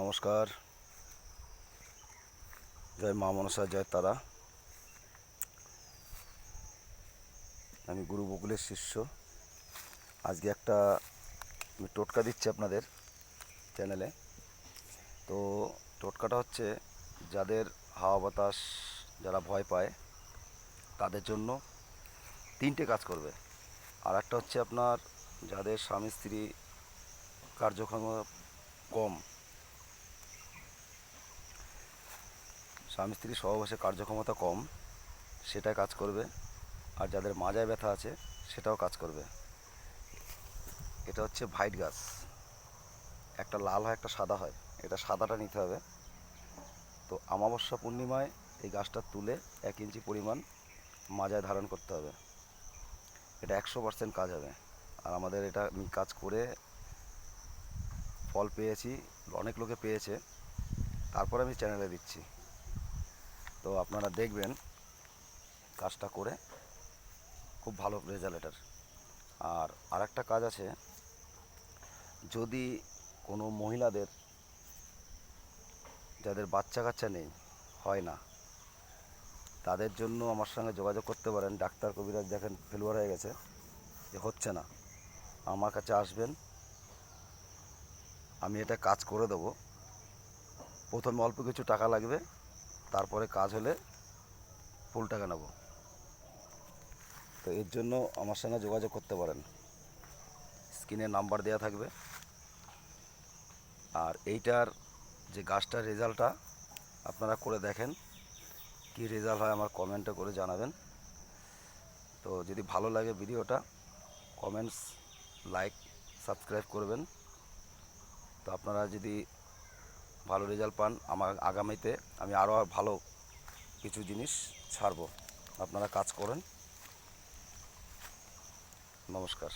নমস্কার। জয় মা মনসা, জয় তারা। আমি গুরু বকুলের শিষ্য। আজকে একটা আমি টোটকা দিচ্ছি আপনাদের চ্যানেলে। তো টোটকাটা হচ্ছে, যাদের হাওয়া বাতাস, যারা ভয় পায় তাদের জন্য তিনটে কাজ করবে। আর একটা হচ্ছে আপনার যাদের স্বামী স্ত্রী কার্যক্ষমতা কম, স্বামী স্ত্রী সহবাসে কার্যক্ষমতা কম, সেটা কাজ করবে। আর যাদের মাজায় ব্যথা আছে সেটাও কাজ করবে। এটা হচ্ছে ভাইট গাছ, একটা লাল হয় একটা সাদা হয়, এটা সাদাটা নিতে হবে। তো অমাবস্যা পূর্ণিমায় এই গাছটা তুলে 1 ইঞ্চি পরিমাণ মাজায় ধারণ করতে হবে। এটা 100% কাজ হবে। আর আমাদের এটা আমি কাজ করে ফল পেয়েছি, অনেক লোকে পেয়েছে, তারপরে আমি চ্যানেলে দিচ্ছি। তো আপনারা দেখবেন কাজটা করে, খুব ভালো রেজাল্ট এটার। আর আরেকটা কাজ আছে, যদি কোনো মহিলাদের যাদের বাচ্চা কাচ্চা নেই, হয় না, তাদের জন্য আমার সঙ্গে যোগাযোগ করতে পারেন। ডাক্তার কবিরাজ দেখেন ফেলুয়ার হয়ে গেছে, যে হচ্ছে না, আমার কাছে আসবেন, আমি এটা কাজ করে দেবো। প্রথমে অল্প কিছু টাকা লাগবে, তারপরে কাজ হলে ফুল টাকা নেব। তো এর জন্য আমার সঙ্গে যোগাযোগ করতে পারেন, স্ক্রিনে নাম্বার দেওয়া থাকবে। আর এইটার যে গাছটার রেজাল্টটা আপনারা করে দেখেন, কী রেজাল্ট হয় আমার কমেন্টে করে জানাবেন। তো যদি ভালো লাগে ভিডিওটা, কমেন্টস, লাইক, সাবস্ক্রাইব করবেন। তো আপনারা যদি ভালো রেজাল্ট পান, আমার আগামীতে আমি আরও ভালো কিছু জিনিস ছাড়বো। আপনারা কাজ করেন। নমস্কার।